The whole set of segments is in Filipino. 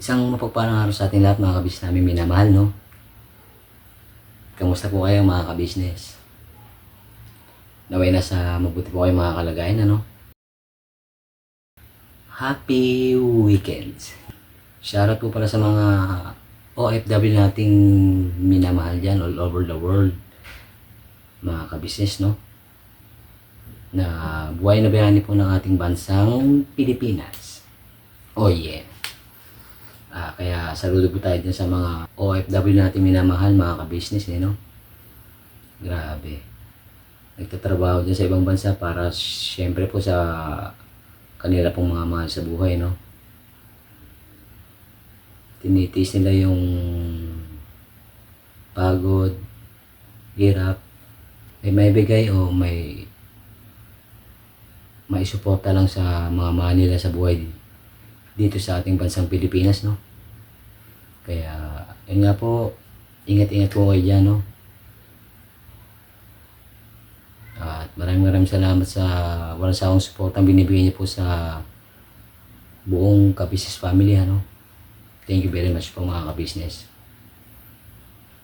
Isang mapagpalang araw sa ating lahat mga kabis namin minamahal, no? Kamusta po kayo mga kabisnes? Naway nasa mabuti po kayo mga kalagayan, ano? Happy weekends! Shoutout po pala sa mga OFW nating minamahal dyan all over the world. Mga kabisnes, no? Na buhay na bayani po ng ating bansang Pilipinas. Oh yeah! Kaya saludo po tayo dyan sa mga OFW natin minamahal, mga ka-business, no? Grabe. Nagtatrabaho dyan sa ibang bansa para syempre po sa kanila pong mga mahal sa buhay, no? Tinitiis nila yung pagod, hirap, may bigay o may suporta lang sa mga mahal nila sa buhay dito sa ating bansang Pilipinas, no? Kaya, yun nga po, ingat-ingat po kayo dyan, no? At maraming salamat sa walang sawang support ang binibigay niyo po sa buong ka-business family, ano? Thank you very much po mga ka-business.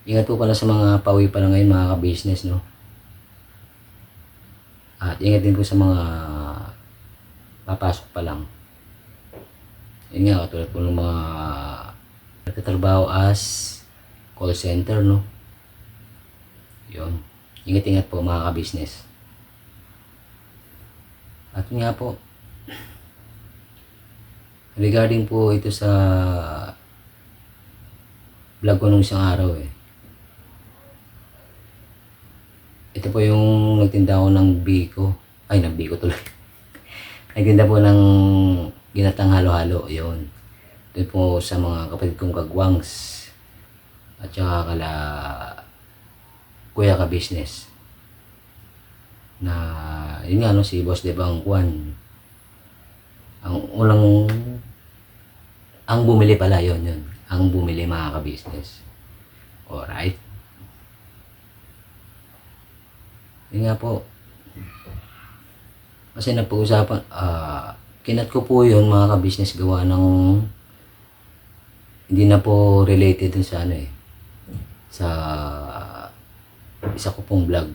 Ingat po pala sa mga pauwi pa lang ngayon mga ka-business, no? At ingat din po sa mga papasok pa lang. Yun nga, katulad po ng mga nagtatrabaho as call center, no? Yun. Ingat-ingat po mga ka-business. At yun nga po, regarding po ito sa vlog ko nung isang araw ito po yung nagtinda ko ng biko. Ay, ng biko tuloy. Nagtinda po ng ginatang halo-halo, yun. Doon po sa mga kapatid kong kagwangs at saka kala kuya ka-business na yun nga, no, si Boss Debang Juan ang bumili pala, yun ang bumili mga ka-business. Alright, yun nga po, kasi napag-usapan kinat ko po yun mga ka-business gawa ng hindi na po related dun sa sa isa ko pong vlog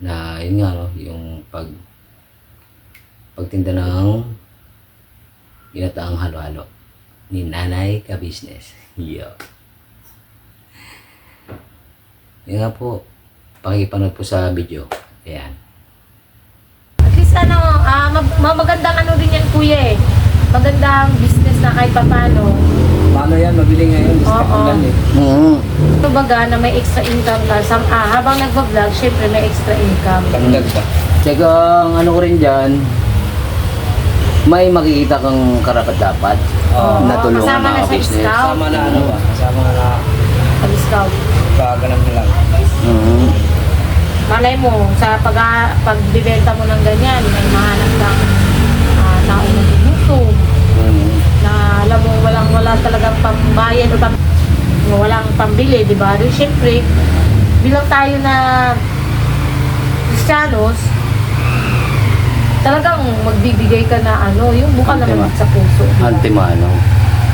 na yun nga, no, yung pagtinda ng ginataang halo-halo ni Nanay ka-business. Yeah. Yun nga po, pakipanood po sa video. Ayan. Magandang din yan kuya magandang business na kahit papano. Paano yan? Mabili ngayon. Baga na may extra income ka. Habang nagpa-vlog, syempre may extra income. Tanggag ba? Tsaka ang ano ko rin dyan, may makikita kang karapat-dapat na tulungan kasama na mga sa business. scout. Kasama na kasama na Pag-scout. pagalang lang. Malay mo, sa pagbibenta mo ng ganyan, may mahanap kang tao na ginutom. Na alam mo, wala talagang pambayad o walang pambili, di ba? Doon, syempre, bilang tayo na Kristiyanos, talagang magbibigay ka na yung buka naman sa puso. Antimano.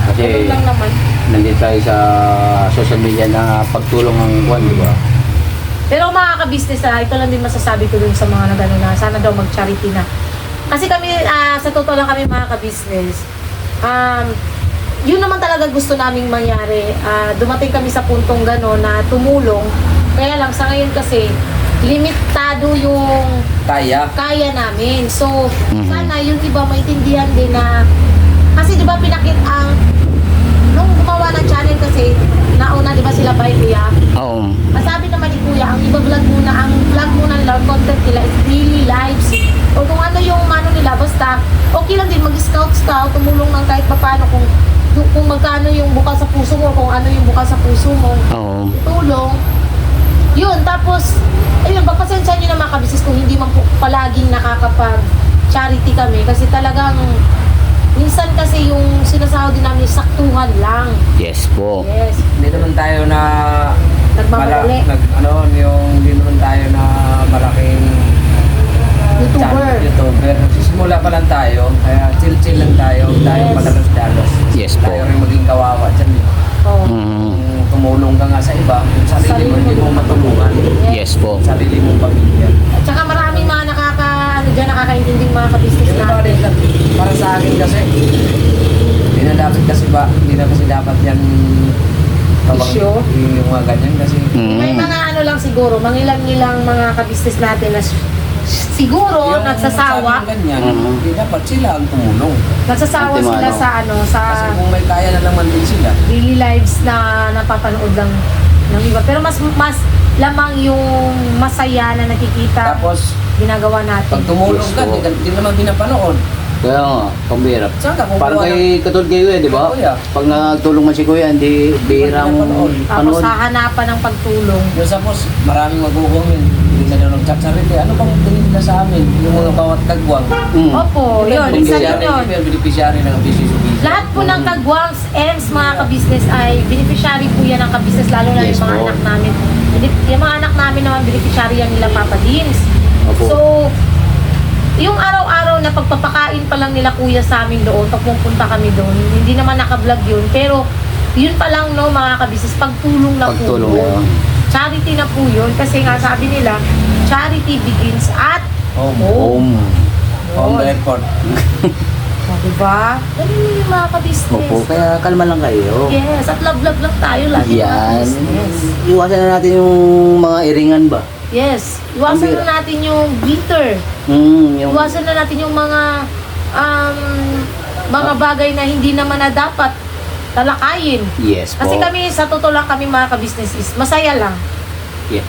Kasi Ganun lang naman. nandito tayo sa social media na pagtulong ang buwan, di ba? Pero mga ka-business ito lang din masasabi ko dun sa mga na gano'n na sana daw mag-charity na. Kasi kami, sa totoo lang kami mga ka-business, yun naman talaga gusto naming mangyari. Dumating kami sa puntong gano'n na tumulong. Kaya lang sa ngayon kasi, limitado yung kaya namin. So, sana yung iba maintindihan din na, kasi di ba nung gumawa ng channel kasi, nauna di ba sila by Kuya? Oo. Masabi naman ni Kuya, ang iba-vlog muna, ang vlog muna nila, content nila is daily lives. O kung ano yung nila, basta okay lang din mag-scout, tumulong ng kahit papano kung magkano yung buka sa puso mo, kung ano yung buka sa puso mo. Oo. Tulong. Yun, tapos, ayun, pagpasensya nyo na mga kabisnes kung hindi man po palaging nakakapag-charity kami kasi talagang minsan kasi yung sinasahod din namin saktuhan lang. Yes po. Yes. Hindi naman tayo na Nagmamadali. hindi naman tayo na malaking YouTuber. Nagsisimula pa lang tayo, kaya chill lang tayo, tayo Yes. madalos-dalos. Yes po. Tayo rin maging Para sa akin kasi, hindi na kasi dapat yan Isyo? yung mga ganyan kasi May mga ano lang siguro, mangilang-ilang mga kabisnes natin na siguro yung nagsasawa. sabing ganyan, Mhm. hindi dapat sila ang tumulong. Nagsasawa Ultimo, sila ano? sa Kasi kung may kaya na naman din sila, daily lives na napapanood lang ng iba. Pero mas lamang yung masaya na nakikita tapos ginagawa natin. pag tumulong Yes, ka, po. hindi naman pinapanood. Kaya nga, pambihira. Saan ka kukuha Parang kay katulad kayo di ba? Kuya. Pag nagtulong man si kuya, hindi bihirang pinapanood. Tapos panood. hahanapan ng pagtulong. Yung suppose, maraming mag-comment, hindi na daw nagsaksarite. Ano bang tingin nila sa amin? Yung mga bawat kagwang. Opo, yun, isa din yun. Beneficiary ng business of business. Lahat po ng kagwangs, EMS, mga kabisnes ay beneficiary po yan ng kabisnes, lalo na Yes yung mga po. anak namin. Yung mga anak namin naman, beneficiary yan nila Papa Dims. Opo. So, yung araw-araw na pagpapakain pa lang nila kuya sa amin doon, pag pupunta kami doon, hindi naman naka-vlog yun, pero yun pa lang no mga kabisnes, pagtulong na po Pagtulong yun. na. Charity na po yun, kasi nga sabi nila, charity begins at Home. home. Home Yun. airport. O, diba? Ganun yun yung mga kabisnes. Opo, kaya kalma lang kayo. Yes, at love-love lang tayo lagi mga Yan. business. Iwasan na natin yung mga iringan ba? Yes, iwasan Ang bira. na natin yung glitter. Yung Iwasan na natin yung mga bagay na hindi naman na dapat talakayin. yes po. Kasi kami, sa totoo lang kami mga ka-business is, masaya lang. Yeah.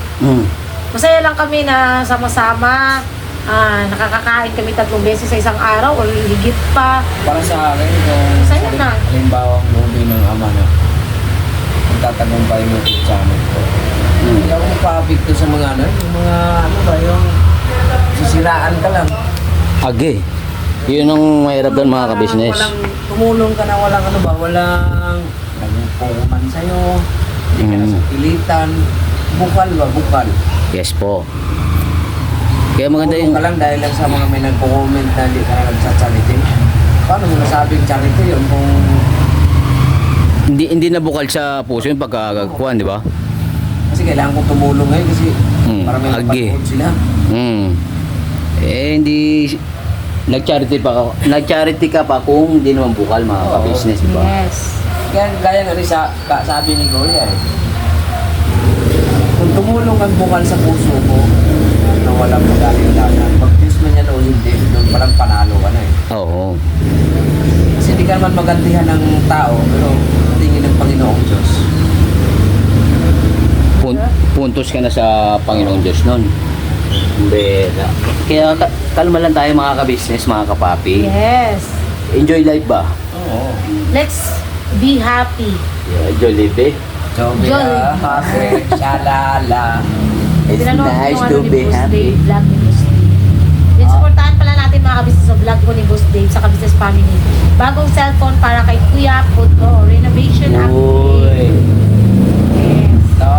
Masaya lang kami na sama-sama, nakakakain kami 3 beses sa isang araw o higit pa. Para sa akin, kung Sa'yo na. halimbawa ang movie ng ama na magtatagumpay mo yung channel ko. Hindi ako magpa-apekto sa mga ano, yung mga ano ba, yung sisiraan ka lang. Age. Yun ang mahirap doon mga kabisnes. Walang tumulong ka na, walang ano ba, walang nagpukuman sa'yo, hindi ka na Mm. sa pilitan. Bukal ba, bukal. Yes po. Kaya maganda Tulong yung ka lang dahil lang sa mga may nagko-comment na hindi ka na nagsa-charity. Paano mo nasabing charity yun kung hindi na bukal sa puso yung pagkakakuan, di ba? kasi kailangan kong tumulong ngayon kasi para may Agi. mapanood sila. Hindi nag-charity ka pa kung hindi naman bukal mga Oo. ka-business, di ba? Yes. Kaya gaya nga rin sabi ni Kuya kung tumulong ang bukal sa puso mo na walang pag-alilanan, pag-Diyos man yan o hindi, doon palang panalo ka na eh. Oo. Kasi hindi ka naman magantihan ng tao, pero tingin ng Panginoong Diyos. Puntos ka na sa Panginoong Diyos nun. Bera. Kaya kalma lang tayo mga ka-business, mga kapapi. Yes. Enjoy life ba? Oo. Let's be happy. Yeah, enjoy life eh. Joby Jolly. happy, shalala. It's Pinanood ko nice yung to ano ni be Boss happy. Dave, vlog ni Boss Dave. Then, supportahan pala natin mga kabisnes sa vlog ko ni Boss Dave sa kabisnes family. Bagong cellphone para kay Kuya Puto. Renovation Uy. update. Yes. To.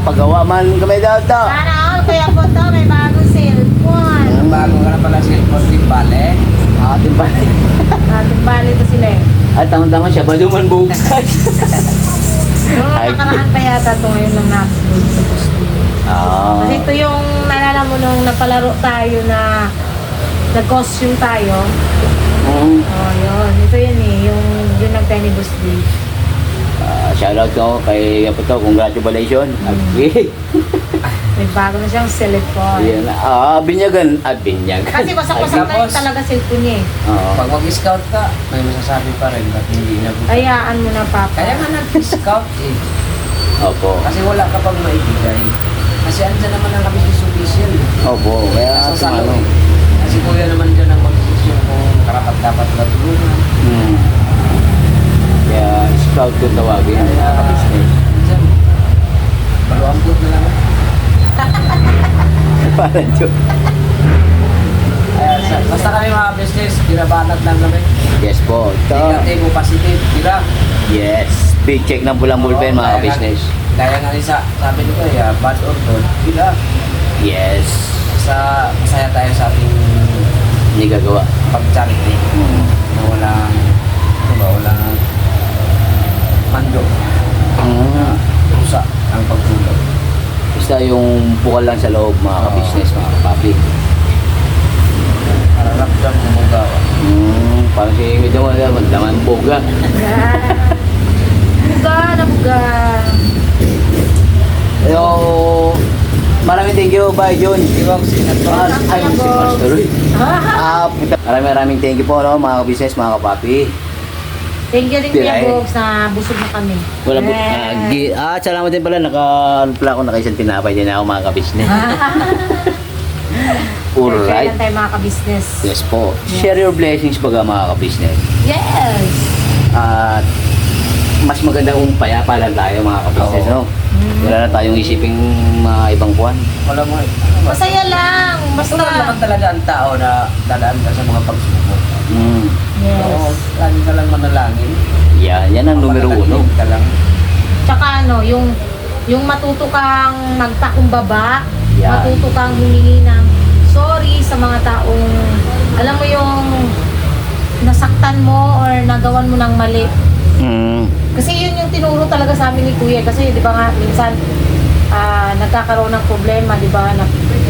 Pagawa man kami daw to. Sana all, Kuya Puto, may bagong cellphone. Bago ka na pala si Posting Bale. Atin pa. Ating bali to sila eh. At tamang-tama siya, baduman bukas. Yung Ay. nakaraan pa yata ito ngayon lang na-upload sa Boss Dave. Kasi ito yung nalala mo nung napalaro tayo na nag-costume tayo. Oh, yun. Ito yun eh. Yung nagtayo ni Boss Dave. Shoutout ko kay Kaputo, congratulations. Okay. May bago na siyang cellphone. Yan. Binyagan. Binyagan. Kasi wasak-wasak na Tapos, yung talaga cellphone niya eh. Oo. Pag mag-scout ka, may masasabi pa rin, ba't hindi na Hayaan mo na, Papa. Kaya nga nag-scout eh. Opo. Kasi wala ka pang maibigay. Kasi andyan naman ang business official. Opo. Kaya Nasa salo tumalo. eh. Kasi kuya naman dyan ang mag-desisyon kung karapat dapat na tulungan. Kaya scout ko tawagin. Kaya, Business. dyan, maluambot na lang. Parang joke. Kaya, basta kami mga business, binabanat lang kami. Yes po. Negative o positive, tira. Yes. Big check ng pulang bullpen Oo, mga kaya business. Kaya nga rin sabi ni Kuya, bad or good, tira. Yes. Masaya tayo sa ating Hindi gagawa. pag-charity. Na walang, ano ba, walang mando. Rusa ang pagtulog. Basta yung bukal lang sa loob mga ka-business, mga kapapi. Para lang Damugawa. Parang si medyo magdaman boga. Buga na buga. Pero, maraming thank you. Bye, John. Iwag sinatwa. Ay, si Master. Maraming thank you po, no, mga business, mga kapapi. Thank you rin Tira, Kuya Bogs na busog na kami. Wala po. Yes. Salamat din pala. Pala ako nakaisang tinapay din ako, mga kabisnes. Alright. Alright. tayo mga ka-business. Yes po. Yes. Share your blessings baga, mga kabisnes. Yes! At mas maganda kung payapa lang tayo, mga kabisnes, Oo. no? Wala na tayong isiping mga ibang kuwan. Wala mo. Masaya lang. Basta. Basta naman talaga ang tao na dadaan ka sa mga pagsubok. Yes. Oo, lagi ka lang manalangin. Yan ang numero uno. Ka lang. Tsaka yung matuto kang magtakumbaba, Yan. matuto kang humingi ng sorry sa mga taong, alam mo yung nasaktan mo or nagawan mo ng mali. Kasi yun yung tinuro talaga sa amin ni Kuya. Kasi di ba nga, minsan nagkakaroon ng problema, di ba,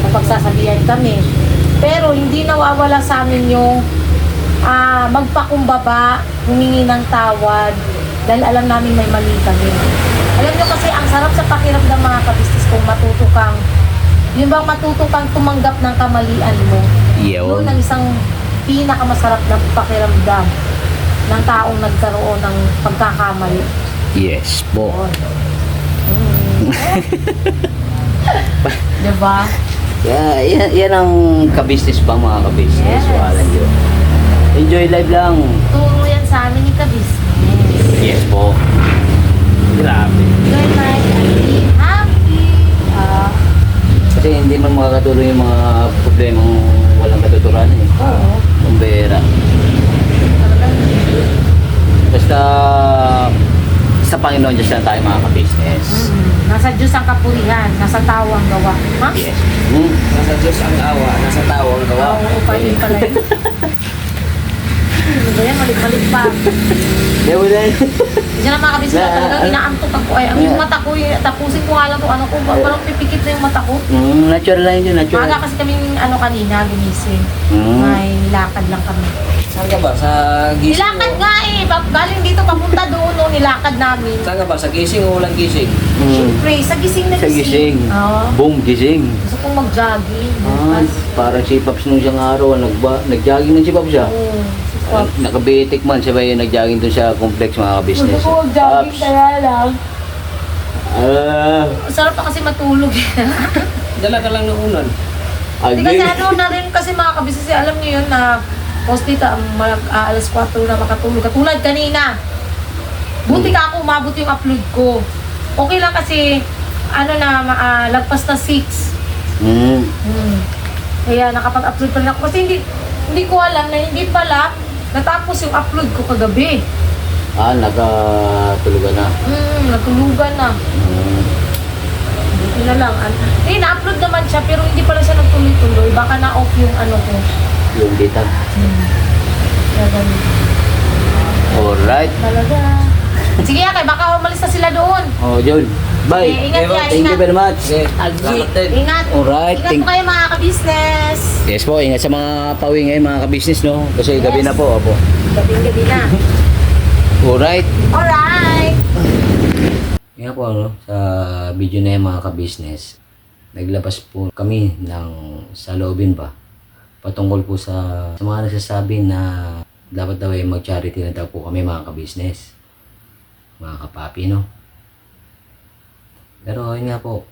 napagsasabihan kami. Pero hindi nawawala sa amin yung magpakumbaba, humingi ng tawad, dahil alam namin may mali kami. Alam nyo kasi, ang sarap sa pakiramdam mga kabistis kung matuto kang, yun bang matuto kang tumanggap ng kamalian mo. Yun ang isang pinakamasarap na pakiramdam ng taong nagkaroon ng pagkakamali. Yes po. Diba? Yan ang kabisnes ba, mga kabisnes? Yes. Wala yun. Enjoy life lang. Turo yan sa amin ni Kabisnes. Yes po. Grabe. Enjoy life and be happy. Kasi hindi man makakatulong yung mga problemang walang katuturan eh. Oo. Kumbera. Talagang Basta sa Panginoon Diyos lang tayo, mga kabisnes. nasa Diyos ang kapurihan, nasa tao ang gawa. Ha? Yes. Nasa Diyos ang awa, nasa tao ang gawa. Oo, pa yun pala yun. Ano ba yan? Malik-malik pa. Dewa na yun. Diyan ang mga kabisnes na talagang inaantok ako. Ay, ang yung mata ko, tapusin ko nga lang kung ano ko. Parang pipikit na yung mata ko. Natural lang yun, natural. Maaga kasi kaming kanina, gumising. May nilakad lang kami. Saan ka ba? Sa gising Nilakad o? nga eh. Galing dito papunta doon, no, nilakad namin. Saan ka ba? Sa gising o walang gising? Siyempre, sa gising na Sa gising. Oo. Boom, gising. Gusto kong mag-jogging. Bukas. Parang si Paps nung isang araw, nag-jogging ng si Paps siya. Oo. Si Pop. Nakabitik man, sabay yung nag-jogging dun sa complex, mga business. Gusto ko mag-jogging kaya lang. Sarap pa kasi matulog. Dala ka lang ng unan. Hindi kasi na rin kasi mga kabisnes, alam niyo yun na post-it alas 4 na makatulog. Katulad kanina. Buti ka ako umabot yung upload ko. Okay lang kasi lagpas na 6. Kaya nakapag-upload pa rin ako. Kasi hindi ko alam na hindi pala natapos yung upload ko kagabi. Nakatulugan na. Natulugan na. Buti na lang. Na-upload naman siya pero hindi pala siya nagtuloy-tuloy. Baka na-off yung ano ko. Yung data. Kaya ganun. Alright. Talaga. Sige, kay baka umalis na sila doon. Oh, John. Bye. Okay, ingat yan, Thank you ingat. very much. Okay. Agi. Salamat din. Ingat. Alright. Ingat po kayo mga ka-business. Yes po, ingat sa mga pawi ngayon, mga ka-business, no? Kasi gabi na po, apo. Gabi na. Alright. Alright. Nga po, ano, sa video na yung mga ka-business, naglabas po kami ng saloobin ba patungkol po sa mga nagsasabi na dapat daw ay mag-charity na daw po kami, mga ka-business, mga kapapi, no? Pero yun nga po,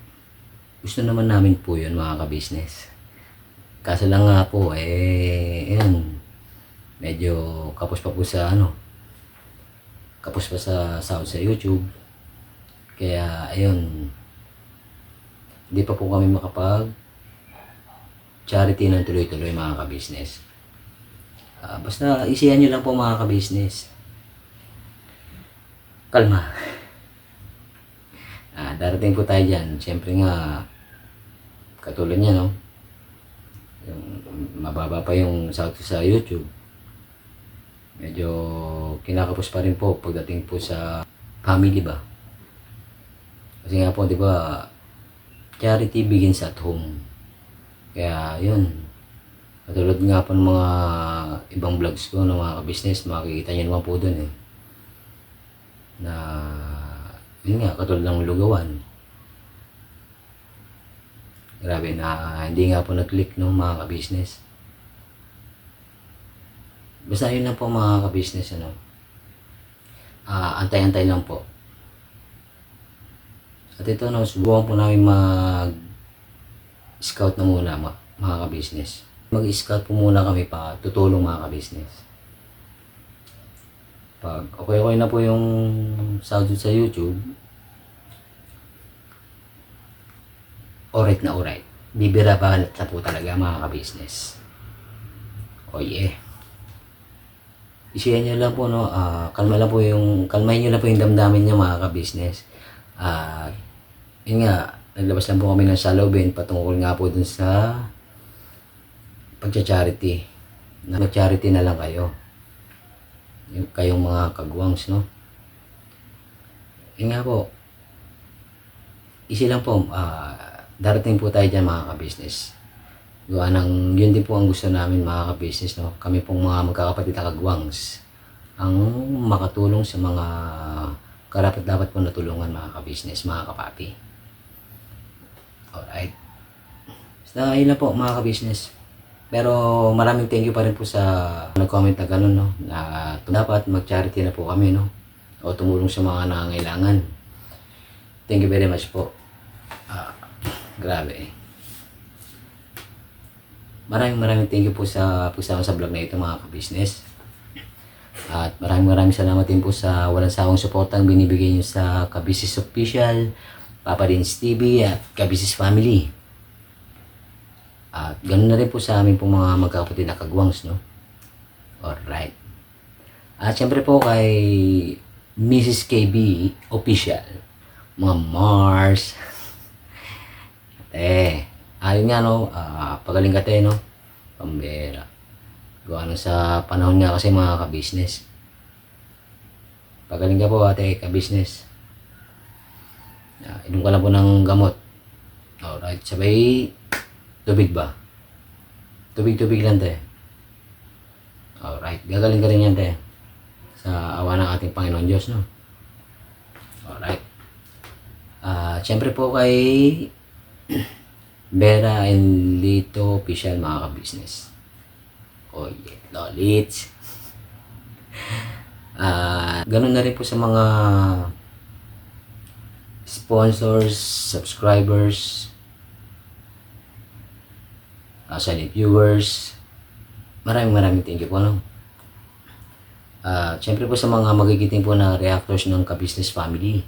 gusto naman namin po yun, mga ka-business. Kaso lang nga po, yun, medyo kapos pa po sa kapos pa sa sound sa YouTube. Kaya, ayun, hindi pa po kami makapag charity ng tuloy-tuloy, mga ka-business. Basta isihan nyo lang po, mga ka-business. Kalma. Darating po tayo dyan. Siyempre nga, katulad niya, no? Yung, mababa pa yung sound sa YouTube. Medyo kinakapos pa rin po pagdating po sa family ba. Kasi nga po, di ba, charity begins at home. Kaya, yun. Katulad nga po ng mga ibang vlogs ko ng mga business, makikita nyo naman po dun eh. Na, yun nga, katulad ng lugawan. Grabe na hindi nga po nag-click no mga ka-business. Basta yun lang po mga ka-business, ano. Antay-antay lang po. At ito no, subukan po namin mag-scout na muna mga ka-business. Mag-scout po muna kami pa tutulong mga ka-business. Pag okay na po yung sahod sa YouTube, alright na alright. Bibira pa na po talaga mga ka-business. Oh yeah. Isiyan nyo lang po no, kalmahin nyo lang po yung damdamin nyo mga ka-business. Yun nga, naglabas lang po kami ng salubin patungkol nga po dun sa pagcha-charity. Mag-charity na lang kayo. Yung kayong mga kagwangs, no? Yun nga po. Easy lang po. Darating po tayo dyan mga ka-business. Yun din po ang gusto namin mga ka-business, no? Kami pong mga magkakapatid na kagwangs ang makatulong sa mga karapat-dapat po natulungan mga ka-business, mga kapapi. Alright. Basta yun na po mga ka-business. Pero maraming thank you pa rin po sa nag-comment na gano'n, no? Na dapat mag-charity na po kami, no? O tumulong sa mga nangangailangan. Thank you very much po. Grabe. Maraming thank you po sa pagsama sa vlog na ito mga ka-business. At maraming salamat din po sa walang sawang suportang binibigay niyo sa Ka-Business Official, Papa Dins TV at Ka-Business Family. At ganoon na rin po sa amin pong mga magkakapatid na kagwangs, no? Alright. At syempre po kay Mrs. KB Official, mga Mars. Ayun nga, no? Pagaling ka tayo, no? Pambera. Gawa nang sa panahon nga kasi mga ka-business. Pagaling ka po ate, ka-business. Inom ka lang po ng gamot. Alright, sabay tubig ba? Tubig lang tayo. Alright, gagaling ka rin yan tayo. Sa awa ng ating Panginoon Diyos, no? Alright. Siyempre po kay Vera and Lito Official mga ka-business. Oh yeah, lolits. Ganun na rin po sa mga sponsors, subscribers, silent viewers. Maraming thank you po, no? Siyempre po sa mga magigiting po na reactors ng Ka-Business Family.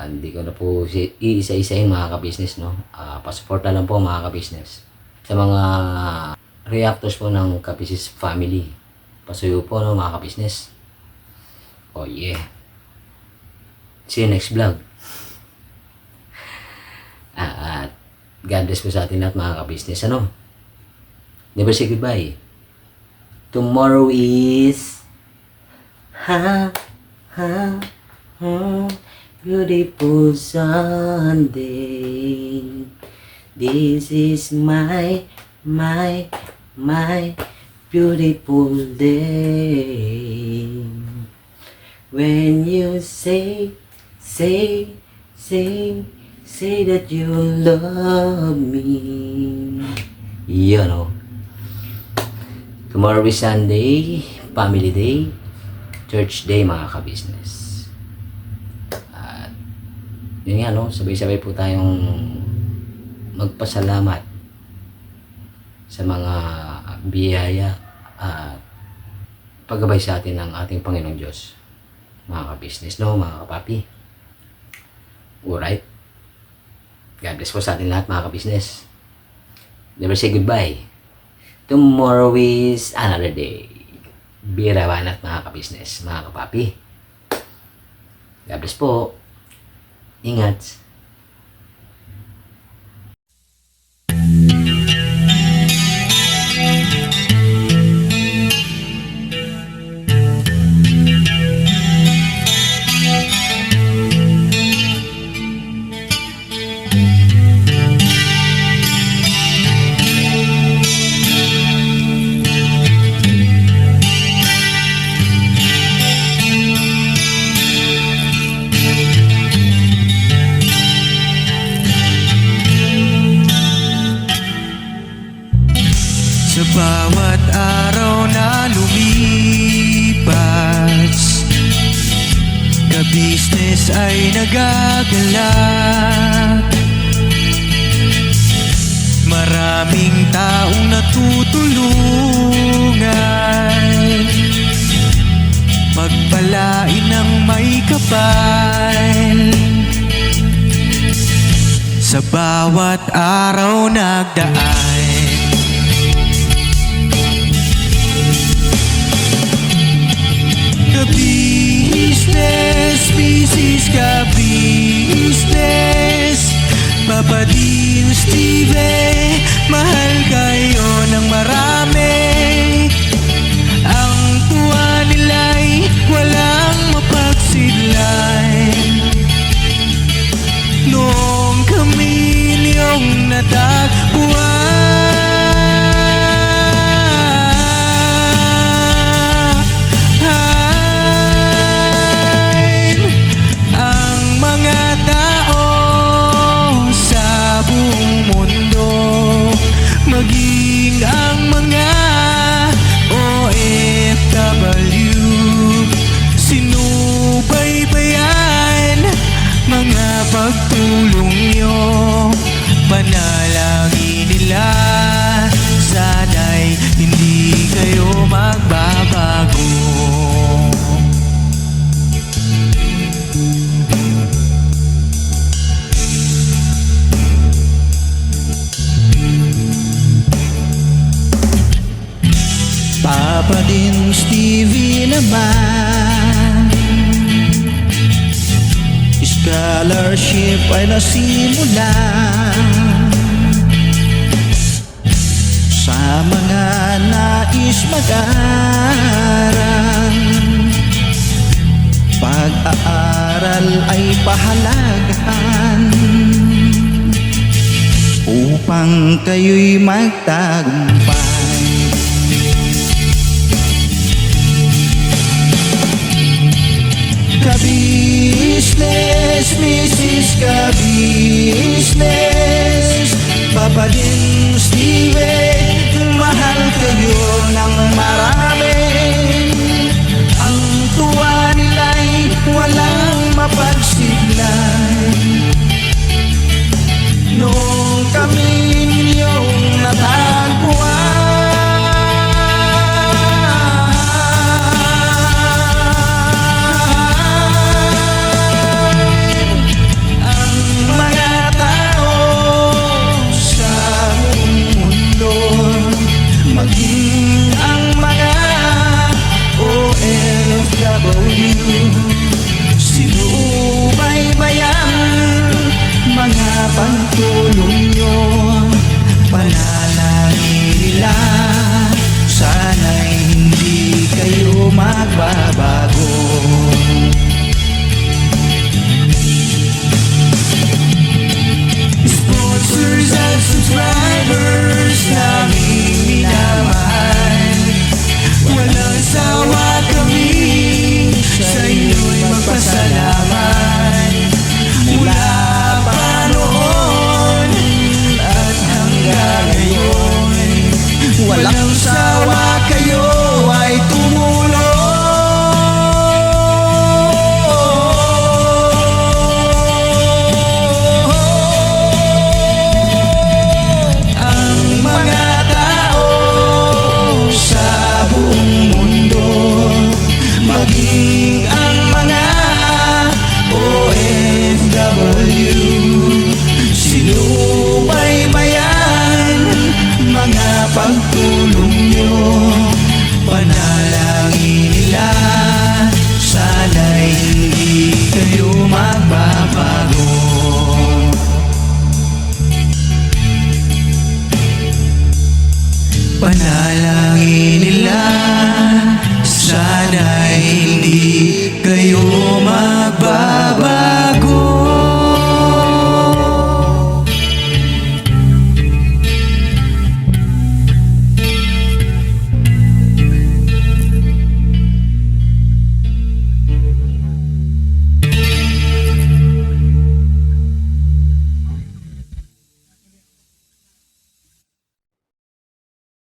Hindi ko na po iisa-isahin mga ka-business, no? Pasuporta lang po mga ka-business. Sa mga reactors po ng Ka-Business Family. Pasuyo po, no, mga ka-business. Oh yeah. See you next vlog. At God bless po sa atin lahat mga ka-business, ano? Never say goodbye. Tomorrow is beautiful Sunday. This is my beautiful day. When you say that you love me. You know. Tomorrow is Sunday, family day, church day mga ka-business. At yun nga, no, sabay-sabay po tayong magpasalamat sa mga biyaya at paggabay sa atin ng ating Panginoong Diyos. Mga ka-business, no, mga kapapi. Alright. God bless po sa atin lahat mga ka-business. Never say goodbye. Tomorrow is another day. Birawan at mga ka-business, mga kapapi. God bless po. Ingat. ay nagagalak. Maraming taong natutulungan, pagpalain ng may kapal. Sa bawat araw nagdaan, ka-business, business ka-business. Papa Dean, Steve, mahal kayo ng marami. Ang tuwa nila'y walang mapagsidlan. Noong kami niyong natagpuan, ang mga tao sa buong mundo, maging ang mga OFW, sinubaybayan mga pagtulong nyo. Panalangin nila, sana'y hindi kayo magbabago. Papa Dean, Stevie naman, scholarship ay nasimula sa mga nais mag-aral. Pag-aaral ay pahalagahan upang kayo'y magtagumpay. Ka-business, Mrs. Ka-business, Papa Dean, Steve, mahal kayo ng marami. Ang tuwa nila'y walang mapagsiglan. Noong kami ninyong natagpuan, maging ang mga OFW, sinubaybayan mga pagtulong nyo. Panalangin nila, sana'y hindi kayo magbabago.